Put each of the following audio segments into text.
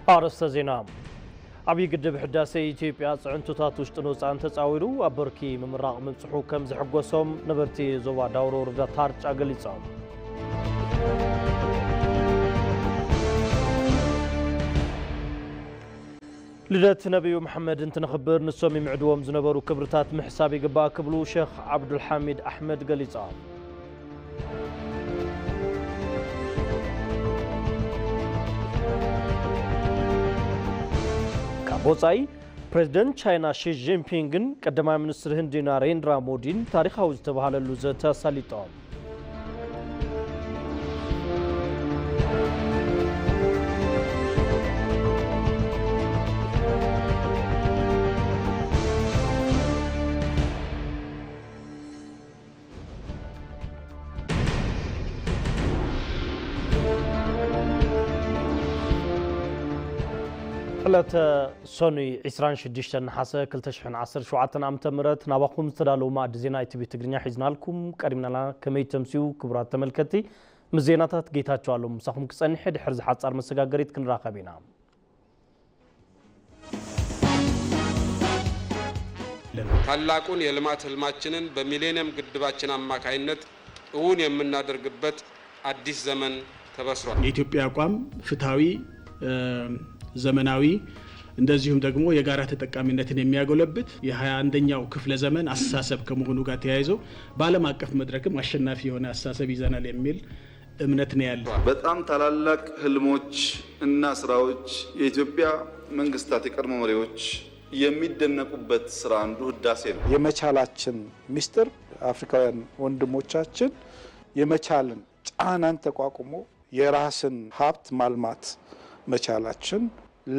أرسط زينام أبي قدب حداسي إثيوبيا صعنتوتات وشت نوصان تصاويرو أبركي ممراق مبصحو كم زحقوسهم نبرتي زوا داورو ردا تارج أقليصام لدت نبي محمد انت نخبر نسومي معدوم زنبرو كبرتات محسابي قبا كبلو شيخ عبد الحميد أحمد قليصام وصاي بريزيدنت تشاينا شي جينبينغن قدما منستر هند ناريندرا مودين تاريخاو زتبهاللو زتا ساليطوم حلت سوني عسران شديشتن حاسة كلتشحن عصر شوعتنا عم تمرت نواقم استدالو ما دزينا اي تي في تقرينيا حيزنا لكم قريبنا لنا كمي تمسيو كبرات تملكتي مزيناتات جيتاتشو علوم مساخم كساني حد حرز حاصار مسقاقريت كن راقبينا ታላቁን የልማት ህልማችንን በሚሌኒየም ግድባችን አማካይነት እውን የምናደርግበት አዲስ ዘመን ተበስሯል። የኢትዮጵያ አቋም ፍትሃዊ ዘመናዊ እንደዚሁም ደግሞ የጋራ ተጠቃሚነትን የሚያጎለብት የ21ኛው ክፍለ ዘመን አስተሳሰብ ከመሆኑ ጋር ተያይዞ በዓለም አቀፍ መድረክም አሸናፊ የሆነ አስተሳሰብ ይዘናል የሚል እምነት ነው ያለው። በጣም ታላላቅ ህልሞች እና ስራዎች የኢትዮጵያ መንግስታት የቀድሞ መሪዎች የሚደነቁበት ስራ አንዱ ህዳሴ ነው። የመቻላችን ሚስጥር አፍሪካውያን ወንድሞቻችን የመቻልን ጫናን ተቋቁሞ የራስን ሀብት ማልማት መቻላችን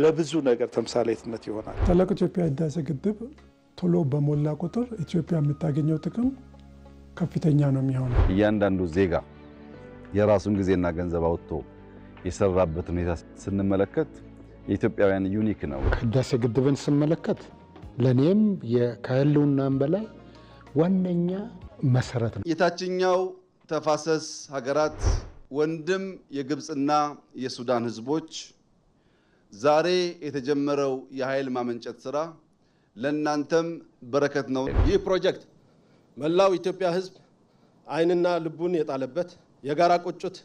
ለብዙ ነገር ተምሳሌትነት ይሆናል። ታላቁ ኢትዮጵያ ህዳሴ ግድብ ቶሎ በሞላ ቁጥር ኢትዮጵያ የምታገኘው ጥቅም ከፍተኛ ነው የሚሆነው። እያንዳንዱ ዜጋ የራሱን ጊዜና ገንዘብ አውጥቶ የሰራበት ሁኔታ ስንመለከት የኢትዮጵያውያን ዩኒክ ነው። ህዳሴ ግድብን ስንመለከት ለኔም ከህልውናም በላይ ዋነኛ መሰረት ነው። የታችኛው ተፋሰስ ሀገራት ወንድም የግብጽና የሱዳን ህዝቦች ዛሬ የተጀመረው የኃይል ማመንጨት ስራ ለእናንተም በረከት ነው። ይህ ፕሮጀክት መላው ኢትዮጵያ ህዝብ አይንና ልቡን የጣለበት የጋራ ቁጭት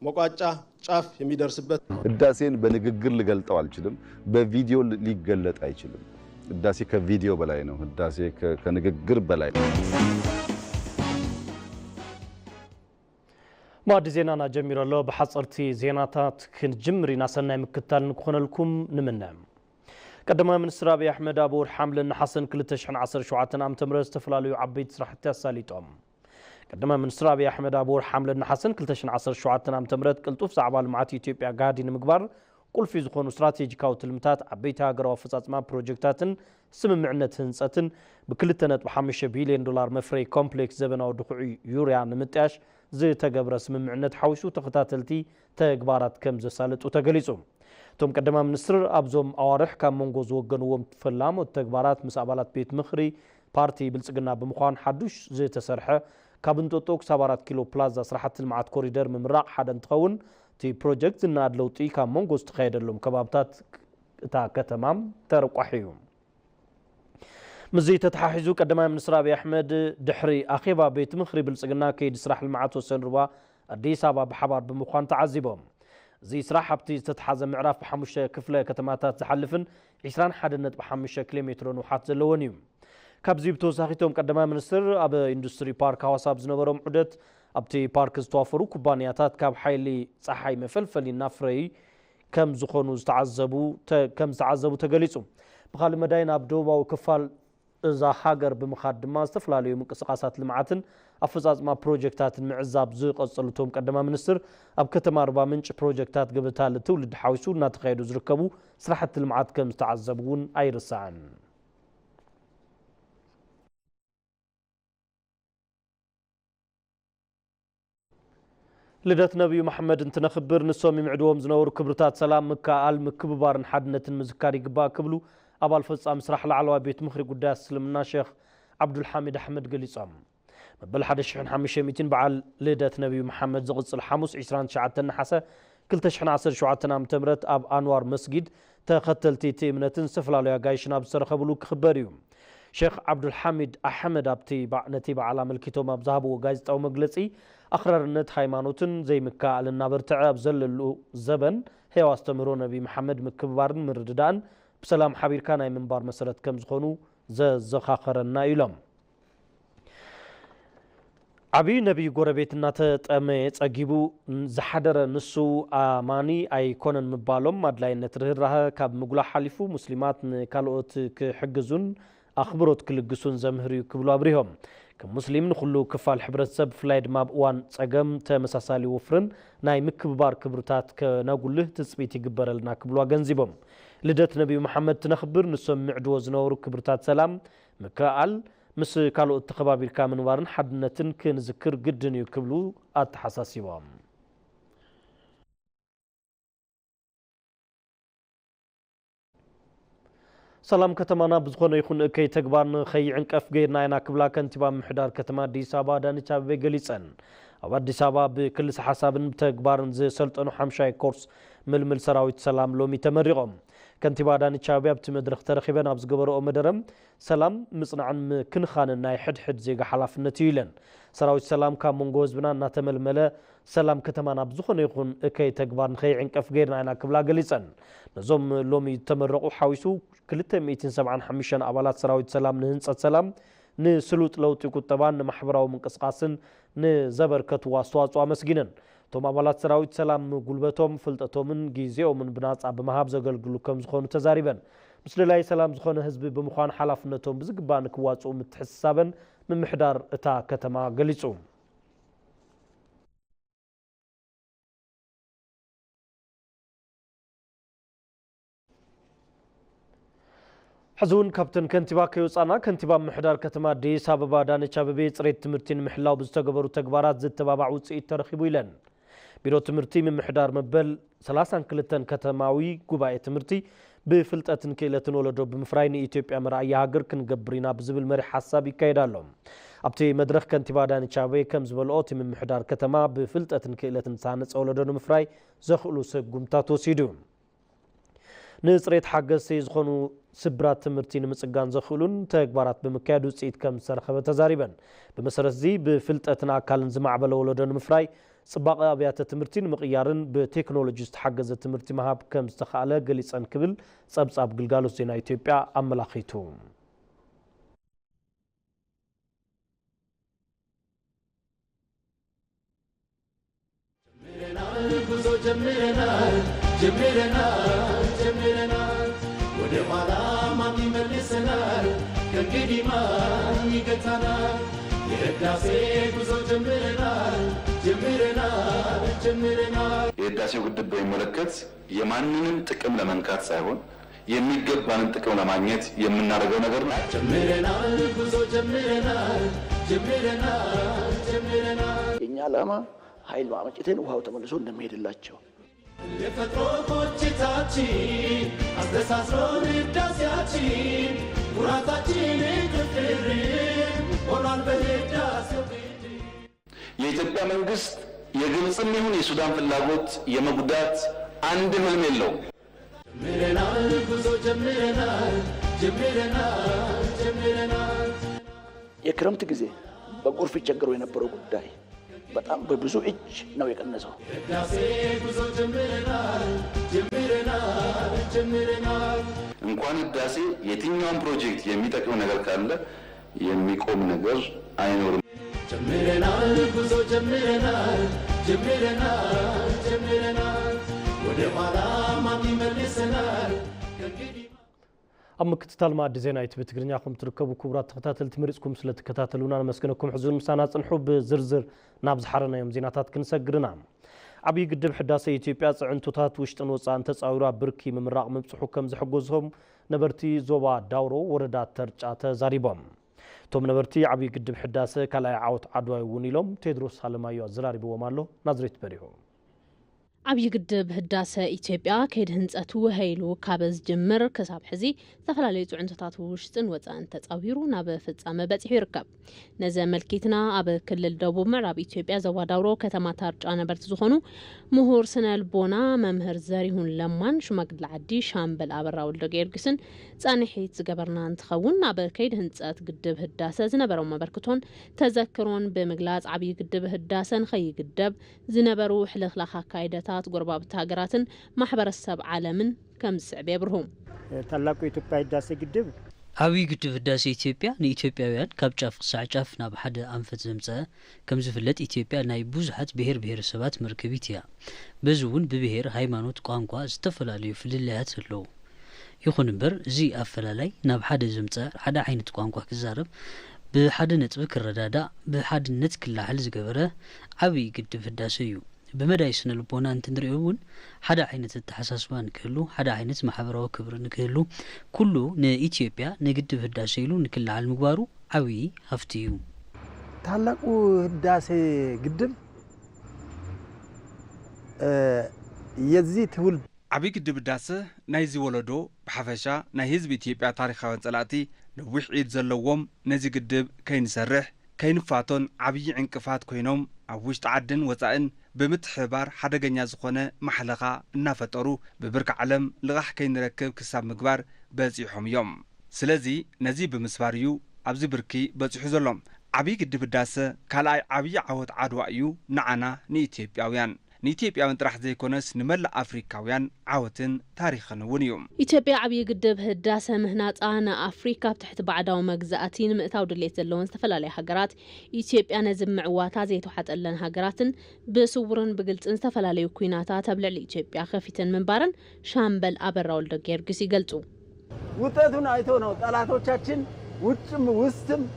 መቋጫ ጫፍ የሚደርስበት ህዳሴን በንግግር ልገልጠው አልችልም፣ በቪዲዮ ሊገለጥ አይችልም። ህዳሴ ከቪዲዮ በላይ ነው። ህዳሴ ከንግግር በላይ ነው። ማድ ዜናና ጀሚረሎ በሐጽርቲ ዜናታት ክንጅምሪና ሰናይ ምክታል ንኮነልኩም ንምነም ቀዳማይ ሚኒስትር አብይ አሕመድ አቡር ሐምለን ሐሰን 2017 ዓ.ም ተፈላልዩ ዓበይት ስራሕቲ አሳሊጦም ቀዳማይ ሚኒስትር አብይ አሕመድ አቡር ሐምለን ሐሰን 2017 ዓ.ም ቅልጡፍ ዛዕባ ልምዓት ኢትዮጵያ ጋዲ ንምግባር ቁልፊ ዝኾኑ ስትራቴጂካዊ ትልምታት ዓበይቲ ሃገራዊ አፈጻጽማ ፕሮጀክታትን ስምምዕነት ህንጸትን ብ2.5 ቢልዮን ዶላር መፍረይ ኮምፕሌክስ ዘበናዊ ድኹዒ ዩርያ ንምጥያሽ ዝተገብረ ስምምዕነት ሓዊሱ ተኸታተልቲ ተግባራት ከም ዘሳለጡ ተገሊጹ። እቶም ቀዳማይ ሚኒስትር ኣብዞም ኣዋርሕ ካብ መንጎ ዝወገንዎም ፈላሞት ተግባራት ምስ ኣባላት ቤት ምኽሪ ፓርቲ ብልጽግና ብምዃን ሓዱሽ ዝተሰርሐ ካብ እንጦጦ ክሳብ 4 ኪሎ ፕላዛ ስራሕቲ ልምዓት ኮሪደር ምምራቕ ሓደ እንትኸውን እቲ ፕሮጀክት ዝናድ ለውጢ ካብ መንጎ ዝተኻየደሎም ከባብታት እታ ከተማም ተረቋሒዩ። مزي تتححزو قدما منستر أبي أحمد دحري أخيبا بيت مخري بالسجنا كيد سراح المعات والسنربا أديس أبا بحبار بمخان تعذبهم زي سراح بتي تتحزم معرف بحمش كفلة كتماتات تحلفن 20 حدنت بحمش كيلومتر وحات زلونيوم كابزي بتوساخيتهم قدما منستر أبا إندستري بارك هواساب زنبرم عدت أبتي بارك زتوافرو كوبانياتات كاب حيلي صحي مفلفلي نافري كم زخونو تعذبوا تقليصهم بخال مداين أبدوبا وكفال إذا حاجر بمخدمات استفلاليو منقسقاسات لمعاتن أفزازما بروجكتات معزاب زوق أصلتهم قدما منستر أب كتما 4 منش بروجكتات قبلتها لتولد حاوسو ناتخيدو زركبو سرحة المعات كم تعذبون أي رسعن ልደት ነብዩ መሐመድ እንትነኽብር ንሶም ይምዕድዎም ዝነበሩ ክብርታት ሰላም ምክኣል ምክብባርን ሓድነትን ምዝካር ይግባእ ክብሉ ኣባል ፈጻሚ ስራሕ ላዕለዋይ ቤት ምኽሪ ጉዳያት እስልምና ሼኽ ዓብዱልሓሚድ ኣሕመድ ገሊጾም መበል 1500 በዓል ልደት ነብዩ መሐመድ ዝቕፅል ሐሙስ 29 ነሓሰ 2017 ዓ.ም ኣብ ኣንዋር መስጊድ ተኸተልቲ እቲ እምነትን ዝተፈላለዩ ኣጋይሽን ኣብ ዝተረኸብሉ ክኽበር እዩ ሼኽ ዓብዱልሓሚድ ኣሕመድ ነቲ በዓል ኣመልኪቶም ኣብ ዝሃብዎ ጋዜጣዊ መግለፂ ኣኽራርነት ሃይማኖትን ዘይምክኣል እናበርትዐ ኣብ ዘለሉ ዘበን ሕያው ኣስተምህሮ ነብይ መሐመድ ምክብባርን ምርድዳእን ብሰላም ሓቢርካ ናይ ምንባር መሰረት ከም ዝኾኑ ዘዘኻኸረና ኢሎም ዓብይ ነብይ ጎረቤት እናተጠመየ ጸጊቡ ዝሓደረ ንሱ ኣማኒ ኣይኮነን ምባሎም ኣድላይነት ርህራህ ካብ ምጉላ ሓሊፉ ሙስሊማት ንካልኦት ክሕግዙን ኣኽብሮት ክልግሱን ዘምህር እዩ ክብሉ ኣብሪሆም ከም ሙስሊም ንኹሉ ክፋል ሕብረተሰብ ብፍላይ ድማ ኣብ እዋን ጸገም ተመሳሳሊ ውፍርን ናይ ምክብባር ክብርታት ከነጉልህ ትፅቢት ይግበረልና ክብሉ ኣገንዚቦም ልደት ነብዩ መሐመድ ትነኽብር ንሶም ምዕድዎ ዝነበሩ ክብርታት ሰላም ምክኣል ምስ ካልኦት ተኸባቢርካ ምንባርን ሓድነትን ክንዝክር ግድን እዩ ክብሉ ኣተሓሳሲቦም ሰላም ከተማና ብዝኾነ ይኹን እከይ ተግባር ንኸይዕንቀፍ ገይርና ኢና ክብላ ከንቲባ ምሕዳር ከተማ አዲስ አበባ አዳነች አቤቤ ገሊፀን ኣብ አዲስ አበባ ብክልስ ሓሳብን ተግባርን ዝሰልጠኑ 50 ኮርስ ምልምል ሰራዊት ሰላም ሎሚ ተመሪቖም ከንቲባ አዳነች አቤቤ ኣብቲ መድረኽ ተረኺበን ኣብ ዝገበረኦ መደረም ሰላም ምጽናዕን ክንኻንን ናይ ሕድሕድ ዜጋ ሓላፍነት እዩ ኢለን ሰራዊት ሰላም ካብ መንጎ ህዝብና እናተመልመለ ሰላም ከተማና ብዝኾነ ይኹን እከይ ተግባር ንኸይዕንቀፍ ገይርና ኢና ክብላ ገሊፀን ነዞም ሎሚ ተመረቑ ሓዊሱ 275 ኣባላት ሰራዊት ሰላም ንህንጸት ሰላም ንስሉጥ ለውጢ ቁጠባን ንማሕበራዊ ምንቅስቃስን ንዘበርከትዎ ኣስተዋጽኦ ኣመስጊነን እቶም ኣባላት ሰራዊት ሰላም ጉልበቶም ፍልጠቶምን ጊዜኦምን ብናጻ ብምሃብ ዘገልግሉ ከም ዝኾኑ ተዛሪበን ምስሊ ላይ ሰላም ዝኾነ ህዝቢ ብምዃን ሓላፍነቶም ብዝግባእ ንክዋጽኡ ምትሕስሳበን ምምሕዳር እታ ከተማ ገሊጹ حزون كابتن كنتيبا كيوصانا كنتيبا محدار كتما አዲስ አበባ አዳነች አቤቤ ጽሬት ትምህርቲን ምሕላው ብዝተገበሩ ተግባራት ዝተባባዕ ውጽኢት ተረኺቡ ኢለን ቢሮ ትምህርቲ ምሕዳር መበል 32 ከተማዊ ጉባኤ ትምህርቲ ብፍልጠትን ክእለትን ወለዶ ብምፍራይ ንኢትዮጵያ መራእያ ሃገር ክንገብርና ብዝብል መሪ ሐሳብ ይካየዳሉ ኣብቲ መድረኽ ከንቲባ አዳነች አቤቤ ከም ዝበልኦ እቲ ምሕዳር ከተማ ብፍልጠትን ክእለትን ሳነጸ ወለዶ ንምፍራይ ዘኽእሉ ሰጉምታት ወሲዱ ንጽሬት ሓገዝ ዝኾኑ ስብራት ትምህርቲ ንምጽጋን ዘኽእሉን ተግባራት ብምካየድ ውጽኢት ከም ዝተረኸበ ተዛሪበን ብመሰረት እዚ ብፍልጠትን ኣካልን ዝማዕበለ ወለዶ ንምፍራይ ጽባቐ ኣብያተ ትምህርቲ ንምቕያርን ብቴክኖሎጂ ዝተሓገዘ ትምህርቲ መሃብ ከም ዝተኻእለ ገሊፀን ክብል ጸብጻብ ግልጋሎት ዜና ኢትዮጵያ ኣመላኺቱ ወደ ኋላ ማን ይመልሰናል ከእንግዲህ ማን ይገታናል የህዳሴ ጉዞ ጀምረናል የህዳሴው ግድብ በሚመለከት የማንንም ጥቅም ለመንካት ሳይሆን የሚገባንን ጥቅም ለማግኘት የምናደርገው ነገር ነው ጀምረናል ጉዞ ጀምረናል የኛ ዓላማ ኃይል ማመንጨትን ውሃው ተመልሶ እንደሚሄድላቸው ለፈጥሮ ቆጭታችን አስተሳስሮን ህዳሴያችን ኩራታችን ክፍር ሆኗል በህዳሴው የኢትዮጵያ መንግስት የግብፅም ይሁን የሱዳን ፍላጎት የመጉዳት አንድ ህልም የለው ጀምረናል ጉዞ ጀምረናል የክረምት ጊዜ በጎርፍ ይቸገሩ የነበረው ጉዳይ በጣም በብዙ እጅ ነው የቀነሰው ህዳሴ ጉዞ ጀምረናል እንኳን ህዳሴ የትኛውም ፕሮጀክት የሚጠቅም ነገር ካለ የሚቆም ነገር አይኖርም ጀምረናል ጉዞ ጀምረናል ወደ ኋላ ማን ይመልሰናል أمكتتال ما ديزاين ايت بتغرينيا كم تركبوا كبرات تختاتل تمريزكم ስለተከታተሉና መስገነኩም ሕዙን ምሳና ጽንሑ ብዝርዝር ናብ ዝሓረና ዮም ዜናታት ክንሰግርና ዓብይ ግድብ ሕዳሴ ኢትዮጵያ ጽዕንቱታት ውሽጥን ወጻእን ተጻዊራ ብርኪ ምምራቕ ምብጽሑ ከም ዝሕጎዝهم ነበርቲ ዞባ ዳውሮ ወረዳ ተርጫ ተዛሪቦም توم نبرتي عبي قدب حداسة كلا عاوت عدوى ونيلوم تدرس هالمايو زلاري بومالو نظريت بريهم عبي قدب هداسة إثيوبيا كيد هنزأتو هيلو كابز جمر كساب حزي تفلالي تعنتات وشتن وطان تتصاويرو ناب فتصامة باتحو يركب نزا ملكيتنا أب كل الدوبو مراب إثيوبيا زواداورو كتما تارج أنا برتزخونو مهور سنة البونا ممهر زاريهون لمان شماقد العدي شامبل أبرا والدقيرقسن تاني حيت زقبرنا انتخون ناب كيد هنزأت قدب هداسة زنبرو مبركتون تذكرون بمقلاز عبي قدب هداسة نخي قدب زنبرو حلخلخا كايدة قرباب تاجراتن محبر السبع عالمن كم سعبي برهم تلاقوا إثيوبيا هداسة قدب عوي قدب هداسة إثيوبيا نإثيوبياويان كابجاف ساعجاف ناب حد أنفت زمزة كم زفلت إثيوبيا ناي بوزحت بهير سبات مركبيتيا بزون ببهير هايمانوت قانقوا استفلاليو في الليلات اللو يخون بر زي أفلالي ناب حد زمزة حد عينت قانقوا كزارب بحد نتبك الردادا بحد نتك اللحل زقبره عوي قدب هداسة يو بمداي سنة البونا انتنريون حدا عينة التحساسبان كهلو حدا عينة محبرو كبرن كهلو كله نا إثيوبيا نقد في الداسيلو نكل على المقبارو عوي هفتيو تلاقوا الداسي قدم يزيد ولد عبي قدب الداسة نايزي ولدو بحفشا نايزب إثيوبيا تاريخا وانسلاتي نوح عيد زلوهم نازي قدب كاين سرح كاين فاتون عبي عنكفات كوينوم عوش تعدن وزائن بمتحبار حدقنيا زخونة محلقة نافترو ببرك علم لغاح كاين ركب كساب مقبار بازيحهم يوم سلازي نزي بمسفاريو عبزي بركي بازيحو زلوم عبي قدب الداسة كالاي عبي عود عدوائيو نعنا نيتيبياويان نيتيبياوان تراح زي كونس نملا أفريكاويان عوتن تاريخا ونيوم إثيوبيا عبي قدب هداسة مهنات أنا أفريكا بتحت بعدها مجزأتين مئتاو دليت اللون استفلالي حجرات إثيوبيا نزم معواتا زيتو حتى لن حجراتن بصورن بقلت استفلالي وكويناتا تبلع لإثيوبيا خفيتن من بارن شامبل أبراول دقير قسي قلتو وطاتنا ايتونو طلاتوچاچن وچم وستم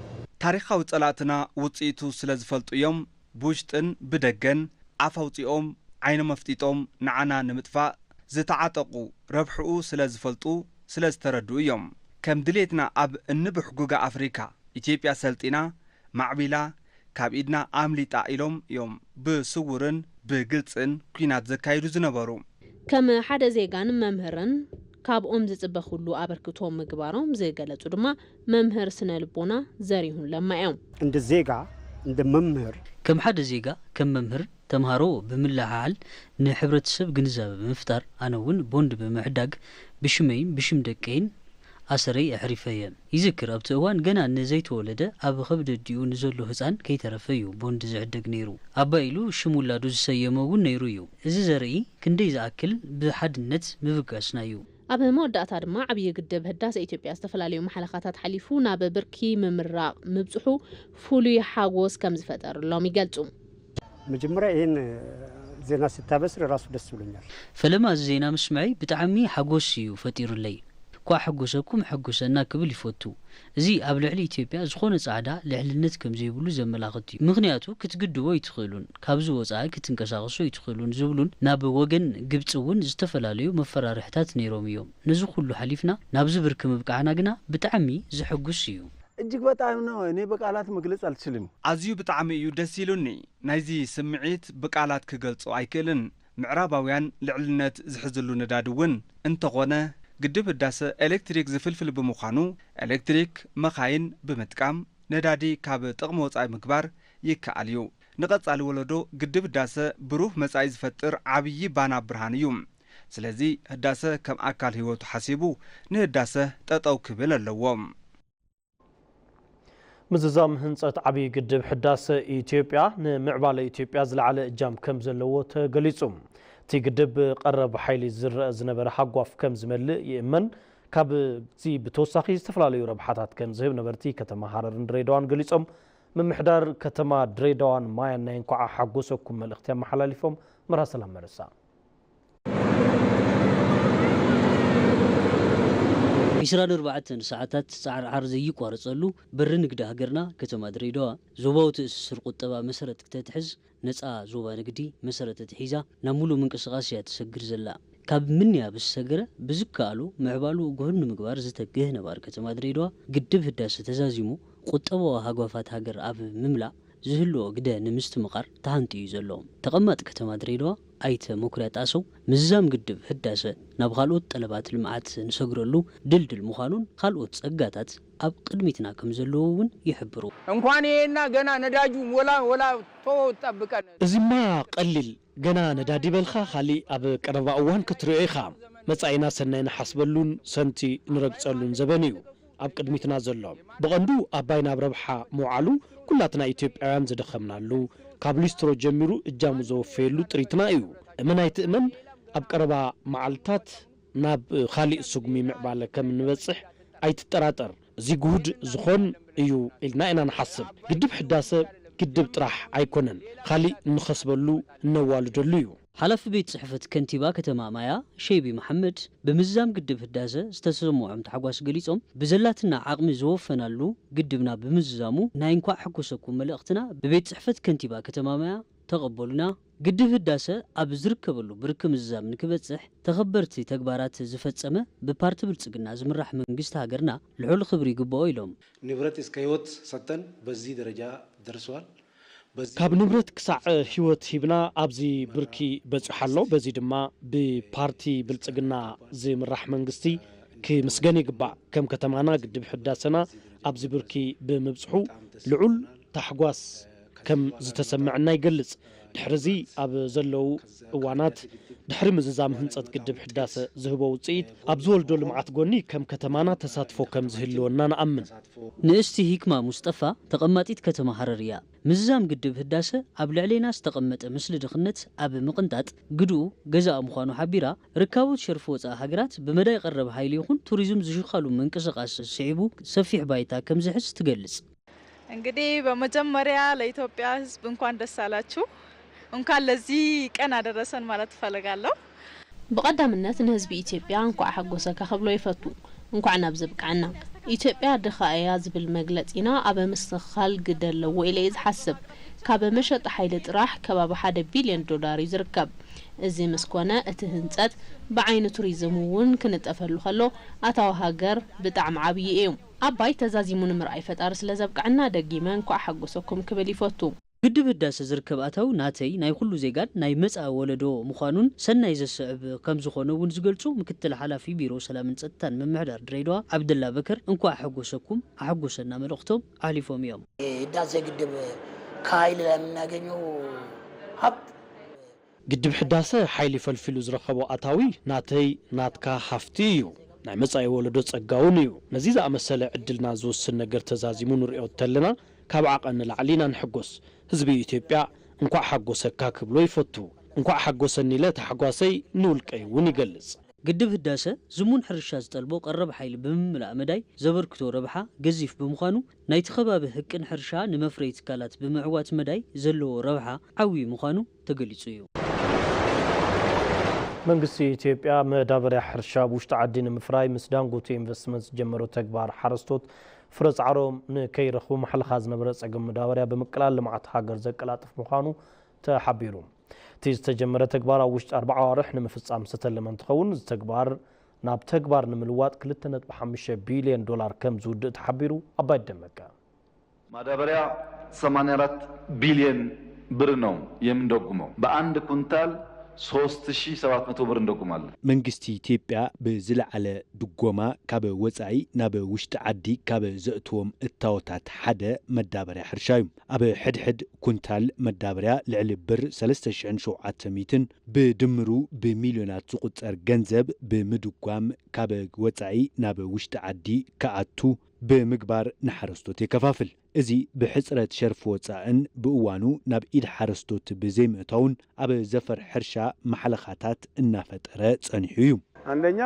تاريخا وطلاتنا وصيتو سلازفلطو يوم بوشتن بدغن عفوتيوم عين مفتيتوم نعنا نمطفا زتعاطقو ربحو سلازفلطو سلازتردو يوم كم دليتنا اب النبح جوجا افريكا إثيوبيا سلطينا معبيلا كابيدنا امليطا إلوم يوم بسورن بقلصن كينات زكايدو زنبرو كم حدا زيغان ممهرن كاب زصبخلو ابركتوم مغباروم زيغلصو دما ممهر سنلبونا زريهون لما يوم عند زيغا عند ممهر كم حدا زيغا كم ممهر تمهارو بملاحال نحبرت سب جنزاب بمفتار أنا ون بوند بمعدق بشمين بشم دكين أسري أحرفيا يذكر أبتوان جنا نزيت ولده أب خبد الديون نزله هزان كي ترفيو بوند زعدق نيرو أبايلو شمولا دوز سيمو نيرويو زري كندي زاكل بحد النت مفقاسنايو أب مودة ما عبي قدب هداسة إثيوبيا استفلاليو محلقات حليفونا ببركي ممراق مبصحو فولي حاغوس كم زفتر لومي قلتو مجمرة إن زينا ستابسر راسو دسولنيال فلما الزينا مسمعي بتعمي حقوسيو فتير الليل كوا حقوسكم حقوسنا قبل يفوتو زي قبل علي إثيوبيا زخونه صعدا لعلنت كم زيبلو زملاقتي مغنياتو كتقدوا يتخيلون كابزو وصاي كتنقساقسو يتخيلون زبلون ناب وجن قبصون زتفلاليو مفرارحتات نيروميوم نزو كله حليفنا نابز بركم بقعنا قنا بتعمي زحقوسيو እጅግ በጣም ነው እኔ በቃላት መግለጽ አልችልም አዚዩ በጣም እዩ ደስ ይሉኒ ናይዚ ስምዒት በቃላት ክገልጾ አይክልን ምዕራባውያን ልዕልነት ዝሕዝሉ ነዳድውን እንተኾነ ግድብ ህዳሰ ኤሌክትሪክ ዝፍልፍል ብምዃኑ ኤሌክትሪክ መኻይን ብምጥቃም ነዳዲ ካብ ጥቕሚ ወጻኢ ምግባር ይከኣል እዩ ንቐጻሊ ወለዶ ግድብ ህዳሰ ብሩህ መጻኢ ዝፈጥር ዓብዪ ባና ብርሃን እዩ ስለዚ ህዳሰ ከም ኣካል ህይወቱ ሓሲቡ ንህዳሰ ጠጠው ክብል ኣለዎም مززام هنصت عبي قدب حداسة إثيوبيا نمعبالة إثيوبيا زلعلة إجام كم زلوه تقليصهم تي قدب قرب حيلي زر زنبر حقوف كم زملء يأمن كاب زي بتوساقي استفلالي ربحاتات كم زهب نبرتي كتما حررن دريدوان قليصهم من محدار كتما دريدوان ما ينينكوع حقوسكم الاختيام محلاليفهم مراسلهم مرسا عشران 4 ساعات سعر عرض يقارصلو بر نقد هاجرنا كتما دريدوا زوباو تسر قطبا مسرت كتتحز نصا زوبا نقدي مسرت تحيزا نمولو منقسقاسيا تسجر زلا كاب منيا بالسجره بزكالو معبالو غون مغبار زتگه نبار كتما دريدوا قدب هداسه تزازيمو ቁጠቦ ሃጓፋት ሃገር ኣብ ምምላእ ዝህልዎ ግደ ንምስቲ ምቃር ተሃንጢ እዩ ዘሎ ተቐማጥ ከተማ ድሬዳዋ ኣይተ መኩርያ ጣሰው ምዛም ግድብ ህዳሰ ናብ ካልኦት ጠለባት ልምዓት ንሰግረሉ ድልድል ምዃኑን ካልኦት ጸጋታት ኣብ ቅድሚትና ከም ዘለዎ እውን ይሕብሩ እንኳን ይሄና ገና ነዳጁ ወላ ተጠብቀን እዚማ ቀሊል ገና ነዳዲ በልኻ ካሊ ኣብ ቀረባ እዋን ክትሪኦ ኢኻ መጻኢና ሰናይ ንሓስበሉን ሰንቲ ንረግጸሉን ዘበን እዩ ኣብ ቅድሚትና ዘሎ ብቐንዱ ኣባይ ናብ ረብሓ ምውዓሉ ኩላትና ኢትዮጵያውያን ዝደኸምናሉ ካብ ሊስትሮ ጀሚሩ እጃሙ ዘወፈየሉ ጥሪትና እዩ እመን ኣይትእመን ኣብ ቀረባ መዓልታት ናብ ካሊእ ስጉሚ ምዕባለ ከም ንበጽሕ ኣይትጠራጠር እዚ ጉድ ዝኾን እዩ ኢልና ኢና ንሓስብ ግድብ ሕዳሰ ግድብ ጥራሕ ኣይኮነን ካሊእ ንኸስበሉ እነዋልደሉ እዩ ሓላፊ ቤት ጽሕፈት ከንቲባ ከተማ ማያ ሸይቢ መሐመድ ብምዛም ግድብ ህዳሰ ዝተሰምዖም ተሓጓስ ገሊጾም ብዘላትና ዓቕሚ ዝወፈናሉ ግድብና ብምዝዛሙ ናይ እንኳዕ ሕጉሰኩም መልእኽትና ብቤት ጽሕፈት ከንቲባ ከተማ ማያ ተቐበሉና ግድብ ህዳሰ ኣብ ዝርከበሉ ብርኪ ምዝዛም ንክበጽሕ ተኸበርቲ ተግባራት ዝፈጸመ ብፓርቲ ብልጽግና ዝምራሕ መንግስቲ ሃገርና ልዑል ክብሪ ይግብኦ ኢሎም ንብረት እስከ ህይወት ሰጥተን በዚህ ደረጃ ደርሰዋል ካብ ንብረት ክሳዕ ህይወት ሂብና ኣብዚ ብርኪ በጽሓሎ በዚ ድማ ብፓርቲ ብልጽግና ዝምራሕ መንግስቲ ክምስገን ይግባእ ከም ከተማና ግድብ ሕዳሰና ኣብዚ ብርኪ ብምብጽሑ ልዑል ታሕጓስ ከም ዝተሰምዐና ይገልጽ ድሕሪዚ ኣብ ዘለው እዋናት ድሕሪ ምዝዛም ህንጸት ግድብ ሕዳሰ ዝህቦ ውጽኢት ኣብ ዝወልዶ ልምዓት ጎኒ ከም ከተማና ተሳትፎ ከም ዝህልወና ንኣምን ንእስቲ ሂክማ ሙስጠፋ ተቐማጢት ከተማ ሃረር እያ ምዝዛም ግድብ ህዳሰ ኣብ ልዕሌና ዝተቐመጠ ምስሊ ድኽነት ኣብ ምቕንጣጥ ግድኡ ገዛእ ምዃኑ ሓቢራ ርካቦት ሸርፊ ወፃኢ ሃገራት ብመዳይ ቀረብ ሃይሊ ይኹን ቱሪዝም ዝሽኻሉ ምንቅስቓስ ስዒቡ ሰፊሕ ባይታ ከም ዝሕዝ ትገልጽ እንግዲህ በመጀመሪያ ለኢትዮጵያ ህዝብ እንኳን ደስ አላችሁ እንኳን ለዚህ ቀን አደረሰን ማለት ፈልጋለሁ بقدامነት ንህዝቢ ኢትዮጵያ እንኳን ሓጎሰካ ከብሎ ይፈቱ እንኳን ናብ ዝብቃዕና ኢትዮጵያ ድኻያ ዝብል መግለጺና ኣብ ምስትኻል ግደለው ኢለ ዝሓስብ ካብ መሸጥ ኃይል ጥራሕ ከባቢ 1 ቢልዮን ዶላር ይዝርከብ እዚ መስኮነ እቲ ህንጸት ብዓይነ ቱሪዝም ውን ክንጠፈሉ ከሎ ኣታው ሃገር ብጣዕሚ ዓብይ እዩ ኣባይ ተዛዚሙን ምርኣይ ፈጣር ስለ ዘብቃዕና ደጊመ እንኳን ሓጎሰኩም ክብል ይፈቱ ግድብ ህዳሰ ዝርከብ ኣታው ናተይ ናይ ኩሉ ዜጋን ናይ መጻ ወለዶ ምዃኑን ሰናይ ዘስዕብ ከም ዝኾነ ውን ዝገልጹ ምክትል ሓላፊ ቢሮ ሰላምን ጸጥታን መምሕዳር ድሬዳዋ ዓብደላ በከር እንኳን ሓጎሰኩም አሐጎሰና መልእክቶም አሊፎም እዮም ህዳሴ ግድብ ከኃይል ላይ የምናገኘው ሀብት ግድብ ሕዳሰ ኃይል ፈልፊሉ ዝረኸቦ ኣታዊ ናተይ ናትካ ሃፍቲ እዩ ናይ መጻኢ ወለዶ ጸጋውን እዩ ነዚ ዝኣመሰለ ዕድልና ዝወስን ነገር ተዛዚሙ ንሪኦ ተለና ካብ ዓቐን ላዕሊና ንሕጎስ ህዝቢ ኢትዮጵያ እንኳን ሓጎሰካ ክብሎ ይፈቱ እንኳን ሓጎሰኒ ኢለ ተሓጓሰይ ንውልቀይ ውን ይገልጽ ግድብ ህዳሰ ዝሙን ሕርሻ ዝጠልቦ ቀረብ ኃይል ብምምላእ መዳይ ዘበርክቶ ረብሓ ገዚፍ ብምዃኑ ናይቲ ከባቢ ህቅን ሕርሻ ንመፍረይ ትካላት ብምዕዋት መዳይ ዘለዎ ረብሓ ዓብይ ምዃኑ ተገሊጹ እዩ መንግስቲ ኢትዮጵያ መዳበርያ ሕርሻ ውሽጢ ዓዲ ንምፍራይ ምስ ዳንጎቴ ኢንቨስትመንት ጀመሮ ተግባር ሓረስቶት ፍረጽ ዓሮም ንከይረኽቡ መሕልኻ ዝነበረ ጸገም መዳበርያ ብምቅላል ልምዓት ሃገር ዘቀላጥፍ ምዃኑ ተሓቢሩ እቲ ዝተጀመረ ተግባር ኣብ ውሽጢ 4 ኣዋርሕ ንምፍጻም ዝተለመ እንትኸውን እዚ ተግባር ናብ ተግባር ንምልዋጥ 2.5 ቢልዮን ዶላር ከም ዝውድእ ተሓቢሩ ኣባይ ደመቀ ማዳበሪያ 84 ቢሊዮን ብር ነው የምንደጉመው በአንድ ኩንታል 3700 ብር እንደጉማለን መንግስቲ ኢትዮጵያ በዝለዓለ ድጎማ ካብ ወጻኢ ናብ ውሽጢ ዓዲ ካብ ዘእትዎም እታወታት ሓደ መዳበርያ ሕርሻ እዩ ኣብ ሕድሕድ ኩንታል መዳበርያ ልዕሊ ብር 3700 ብድምሩ ብሚልዮናት ዝቁጸር ገንዘብ ብምድጓም ካብ ወጻኢ ናብ ውሽጢ ዓዲ ከኣቱ ብምግባር ንሓረስቶት ይከፋፍል እዚ ብሕጽረት ሸርፍ ወጻእን ብእዋኑ ናብ ኢድ ሓረስቶት ብዘይምእታውን ኣብ ዘፈር ሕርሻ መሐለኻታት እናፈጠረ ጸኒሑ እዩ አንደኛ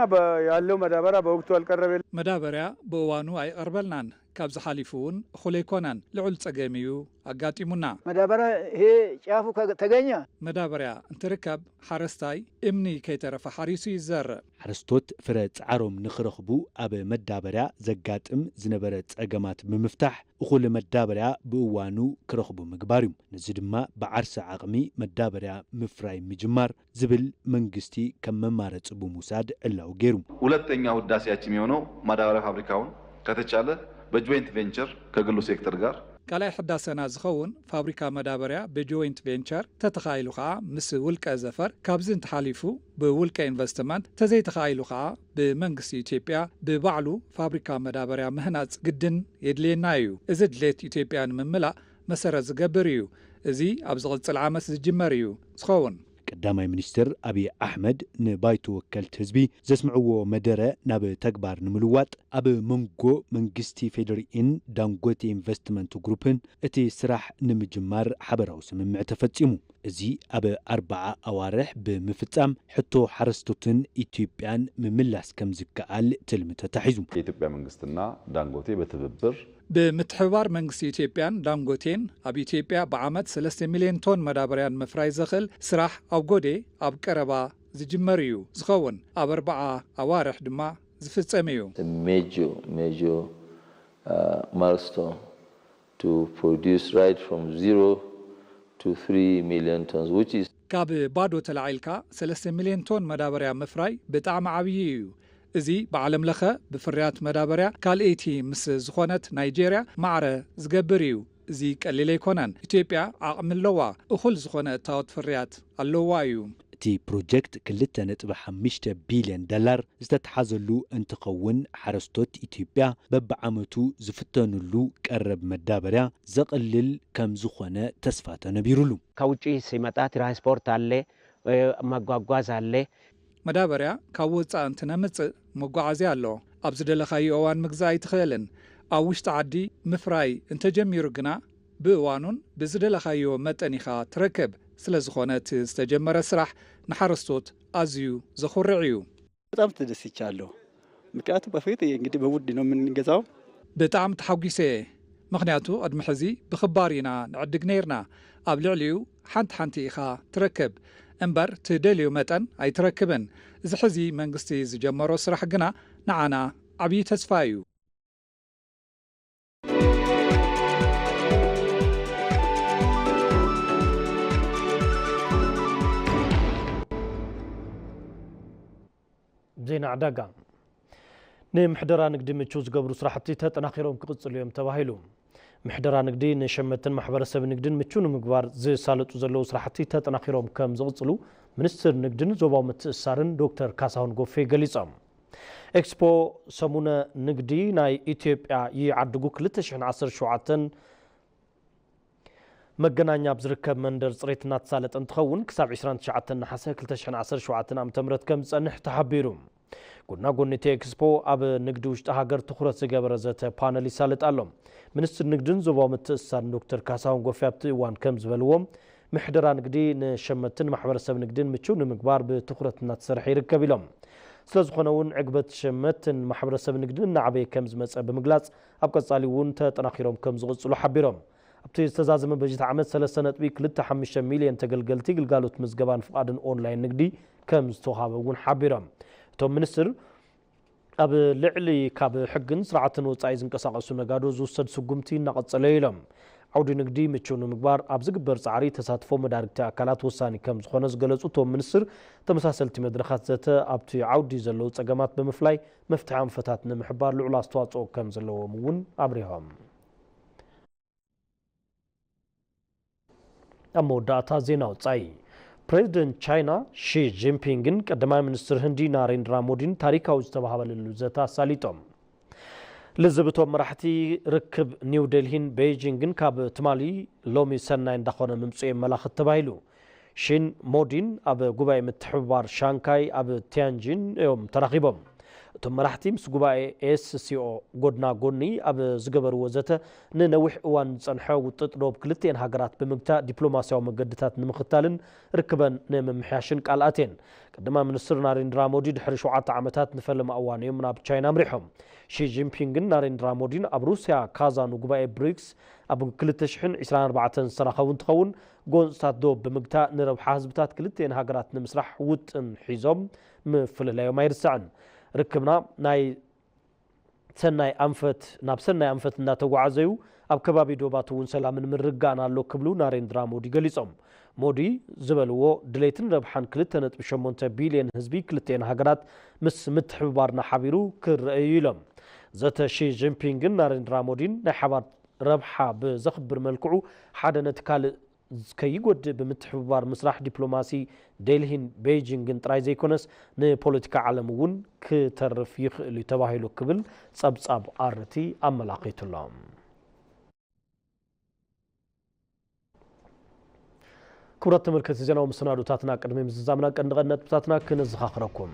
ያለው መዳበሪያ በወቅቱ አልቀረበ መዳበሪያ በእዋኑ አይቀርበልናን ካብ ዝሓሊፉውን ኹሌኮናን ልዑል ጸገሚዩ አጋጢሙና መዳበሪያ ይሄ ጫፉ ተገኘ መዳበሪያ እንትርከብ ሓረስታይ እምኒ ከይተረፈ ሓሪሱ ይዘርእ ሓረስቶት ፍረ ጻዕሮም ንኽረኽቡ ኣብ መዳበሪያ ዘጋጥም ዝነበረ ጸገማት ብምፍታሕ እኹል መዳበሪያ ብእዋኑ ክረኽቡ ምግባር እዩ ነዚ ድማ ብዓርሰ ዓቕሚ መዳበሪያ ምፍራይ ምጅማር ዝብል መንግስቲ ከም መማረጽ ብምውሳድ ዕላው ገይሩ ሁለተኛው ህዳሴያችን የሆነው ማዳበሪያ ፋብሪካውን ከተቻለ በጆይንት ቬንቸር ከግሉ ሴክተር ጋር ቃላይ ሕዳሰና ዝኸውን ፋብሪካ መዳበርያ በጆይንት ቬንቸር ተተኻይሉ ከዓ ምስ ውልቀ ዘፈር ካብዚ እንተሓሊፉ ብውልቀ ኢንቨስትመንት ተዘይተኻይሉ ከዓ ብመንግስቲ ኢትዮጵያ ብባዕሉ ፋብሪካ መዳበርያ ምህናፅ ግድን የድልየና እዩ እዚ ድሌት ኢትዮጵያ ንምምላእ መሰረት ዝገብር እዩ እዚ ኣብ ዝቕፅል ዓመት ዝጅመር እዩ ዝኸውን ቀዳማይ ሚኒስትር አብይ አሕመድ ንባይቱ ወከልት ህዝቢ ዘስምዕዎ መደረ ናብ ተግባር ንምልዋጥ ኣብ መንጎ መንግስቲ ፌደራልን ዳንጎቴ ኢንቨስትመንት ግሩፕን እቲ ስራሕ ንምጅማር ሓበራዊ ስምምዕ ተፈጺሙ እዚ ኣብ 4 ኣዋርሕ ብምፍጻም ሕቶ ሓረስቶትን ኢትዮጵያን ምምላስ ከም ዝከኣል ትልሚ ተታሒዙ የኢትዮጵያ መንግስትና ዳንጎቴ በትብብር ብምትሕብባር መንግስቲ ኢትዮጵያን ዳንጎቴን ኣብ ኢትዮጵያ በዓመት 3 ሚልዮን ቶን መዳበርያን ምፍራይ ዝኽእል ስራሕ ኣብ ጎዴ ኣብ ቀረባ ዝጅመር እዩ ዝኸውን ኣብ 4 ኣዋርሕ ድማ ዝፍጸም እዩ major milestone to produce right from 0 to 3 million tons which is ካብ ባዶ ተላዒልካ 3 ሚልዮን ቶን መዳበርያ ምፍራይ ብጣዕሚ ዓብዪ እዩ እዚ ብዓለም ለኸ ብፍርያት መዳበርያ ካልአይቲ ምስ ዝኾነት ናይጄርያ ማዕረ ዝገብር እዩ እዚ ቀሊል ኣይኮነን ኢትዮጵያ ዓቕሚ ኣለዋ እኹል ዝኾነ እታወት ፍርያት ኣለዋ እዩ እቲ ፕሮጀክት 2.5 ቢልዮን ዶላር ዝተተሓዘሉ እንትኸውን ሓረስቶት ኢትዮጵያ በብዓመቱ ዝፍተኑሉ ቀረብ መዳበርያ ዘቕልል ከም ዝኾነ ተስፋ ተነቢሩሉ ከውጪ ሲመጣ ትራንስፖርት አለ መጓጓዝ አለ መዳበርያ ካብ ወፃእ እንትነምፅእ መጓዓዝያ ኣሎ ኣብ ዝደለኻዮ እዋን ምግዛእ ኣይትኽእልን ኣብ ውሽጢ ዓዲ ምፍራይ እንተጀሚሩ ግና ብእዋኑን ብዝደለኻዮ መጠን ኢኻ ትረክብ ስለ ዝኾነ እቲ ዝተጀመረ ስራሕ ንሓረስቶት ኣዝዩ ዘኹርዕ እዩ በጣም ተደስቻለሁ ምክንያቱ በፊት እንግዲህ በውድ ነው የምንገዛው ብጣዕሚ ተሓጒሰ ምክንያቱ ቅድሚ ሕዚ ብኽባር ኢና ንዕድግ ነርና ኣብ ልዕሊኡ ሓንቲ ኢኻ ትረክብ እምበር ትደልዩ መጠን ኣይትረክብን እዚ ሕዚ መንግስቲ ዝጀመሮ ስራሕ ግና ንዓና ዓብዪ ተስፋ እዩ ዜና ዕዳጋ ንምሕደራ ንግዲ ምቹ ዝገብሩ ስራሕቲ ተጠናኺሮም ክቕፅሉ እዮም ተባሂሉ ምሕደራ ንግዲ ንሸመትን ማሕበረሰብ ንግድን ምቹ ንምግባር ዝሳለጡ ዘለዉ ስራሕቲ ተጠናኺሮም ከም ዝቕፅሉ ሚኒስትር ንግድን ዞባዊ ምትእስሳርን ዶክተር ካሳሁን ጎፌ ገሊፆም ኤክስፖ ሰሙነ ንግዲ ናይ ኢትዮጵያ ይዓድጉ 2017 መገናኛ ብዝርከብ መንደር ፅሬት እናተሳለጠ እንትኸውን ክሳብ 29 ናሓሰ 2017 ዓ.ም ከም ዝጸንሕ ተሓቢሩ ጎና ጎኒቲ ኤክስፖ ኣብ ንግዲ ውሽጢ ሃገር ትኩረት ዝገበረ ዘተ ፓነል ይሳለጥ ኣሎ ሚኒስትር ንግድን ዞባዊ ምትእስሳርን ዶክተር ካሳሁን ጎፌ ኣብቲ እዋን ከም ዝበልዎም ምሕደራ ንግዲ ንሸመትን ማሕበረሰብ ንግድን ምቹ ንምግባር ብትኩረት እናተሰርሐ ይርከብ ኢሎም ስለዝኾነ እውን ዕግበት ሸመትን ማሕበረሰብ ንግድን እናዓበየ ከም ዝመፀ ብምግላጽ ኣብ ቀጻሊ እውን ተጠናኺሮም ከም ዝቕፅሉ ሓቢሮም ኣብቲ ዝተዛዘመ በጀት ዓመት 3.25 ሚልዮን ተገልገልቲ ግልጋሎት ምዝገባን ፍቃድን ኦንላይን ንግዲ ከም ዝተወሃበ እውን ሓቢሮም እቶም ሚኒስትር ኣብ ልዕሊ ካብ ሕግን ስርዓትን ወፃኢ ዝንቀሳቐሱ ነጋዶ ዝውሰድ ስጉምቲ እናቐጸለ ኢሎም ዓውዲ ንግዲ ምቹ ንምግባር ኣብ ዝግበር ጻዕሪ ተሳትፎ መዳርግቲ ኣካላት ወሳኒ ከም ዝኾነ ዝገለጹ እቶም ሚኒስትር ተመሳሰልቲ መድረኻት ዘተ ኣብቲ ዓውዲ ዘለዉ ጸገማት ብምፍላይ መፍትሒ ኣንፈታት ንምሕባር ልዑል ኣስተዋጽኦ ከም ዘለዎም እውን ኣብሪሆም ኣብ መወዳእታ ዜና ወፃኢ ፕሬዚደንት ቻይና ሺ ጂንፒንግን ቀዳማይ ሚኒስትር ህንዲ ናሬንድራ ሞዲን ታሪካዊ ዝተባሃበለሉ ዘተ ኣሳሊጦም ልዝብቶም መራሕቲ ርክብ ኒው ዴልሂን ቤጂንግን ካብ ትማሊ ሎሚ ሰናይ እንዳኾነ ምምጽኡ የመላኽት ተባሂሉ ሺን ሞዲን ኣብ ጉባኤ ምትሕብባር ሻንካይ ኣብ ቲያንጂን እዮም ተራኺቦም እቶም መራሕቲ ምስ ጉባኤ ኤስሲኦ ጎድና ጎኒ ኣብ ዝገበርዎ ዘተ ንነዊሕ እዋን ዝጸንሐ ውጥጥ ዶብ ክልቴን ሃገራት ብምግታእ ዲፕሎማስያዊ መገድታት ንምኽታልን ርክበን ንምምሕያሽን ቃልኣትን ቀዳማይ ሚኒስትር ናሬንድራ ሞዲ ድሕሪ 7 ዓመታት ንፈለማ እዋን እዮም ናብ ቻይና ኣምሪሖም ሺ ጂንፒንግን ናሬንድራ ሞዲን ኣብ ሩስያ ካዛኑ ጉባኤ ብሪክስ ኣብ 2024 ዝተራኸቡ እንትኸውን ጎንፅታት ዶብ ብምግታእ ንረብሓ ህዝብታት ክልቴን ሃገራት ንምስራሕ ውጥን ሒዞም ምፍልላዮም ኣይርስዕን ርክብና ናይ ሰናይ ኣንፈት ናብ ሰናይ ኣንፈት እናተጓዓዘዩ ኣብ ከባቢ ዶባት እውን ሰላምን ምርጋን ኣሎ ክብሉ ናሬንድራ ሞዲ ገሊፆም ሞዲ ዝበልዎ ድሌትን ረብሓን 2.8 ቢልዮን ህዝቢ ክልቴን ሃገራት ምስ ምትሕብባርና ሓቢሩ ክረአዩ ኢሎም ዘተ ሺ ጂንፒንግን ናሬንድራ ሞዲን ናይ ሓባር ረብሓ ብዘኽብር መልክዑ ሓደ ነቲ ካልእ ከይጎድ ብምትሕብባር ምስራሕ ዲፕሎማሲ ዴልሂን ቤጂንግን ጥራይ ዘይኮነስ ንፖለቲካ ዓለም እውን ክተርፍ ይኽእል እዩ ተባሂሉ ክብል ጸብጻብ ኣርቲ ኣመላኺቱሎም ክቡራት ተመልከቲ ዜናዊ መሰናዶታትና ቅድሚ ምዝዛምና ቀንዲቀነጥብታትና ክንዘኻኽረኩም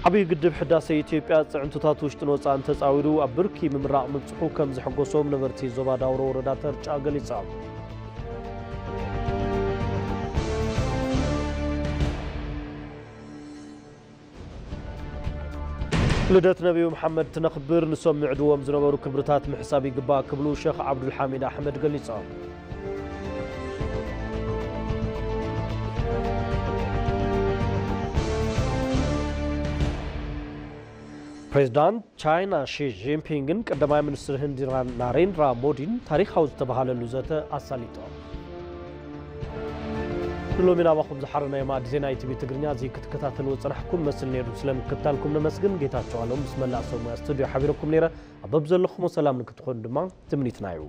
ዓብይ ግድብ ሕዳሴ ኢትዮጵያ ጽዕንቶታት ውሽጥን ወጻእን ተጻዊሩ ኣብ ብርኪ ምምራቕ ምብጽሑ ከም ዝሕጎሶም ነበርቲ ዞባ ዳውሮ ወረዳ ተርጫ ገሊጾም ልደት ነቢዩ መሐመድ ትነኽብር ንሰምዕ ድዎም ዝነበሩ ክብርታት ምሕሳብ ይግባእ ክብሉ ሼኽ ዓብዱልሓሚድ ኣሕመድ ገሊጾም ፕሬዝዳንት ቻይና ሺ ጂንፒንግን ቀዳማይ ሚኒስትር ህንዲ ናሬንድራ ሞዲን ታሪኻዊ ዝተባሃለሉ ዘተ ኣሳሊጦም ሎሚ ናባኹም ዝሓረናዮ ማዕድ ዜና ኢቲቪ ትግርኛ እዚ ክትከታተልዎ ፀናሕኩም መስል ነይሩ ስለምክታልኩም ነመስግን ጌታቸው ኣለዎም ምስ መላእ ሰሙያ ስቱድዮ ሓቢረኩም ነይረ ኣብ ዘለኹም ሰላም ንክትኾኑ ድማ ትምኒትና እዩ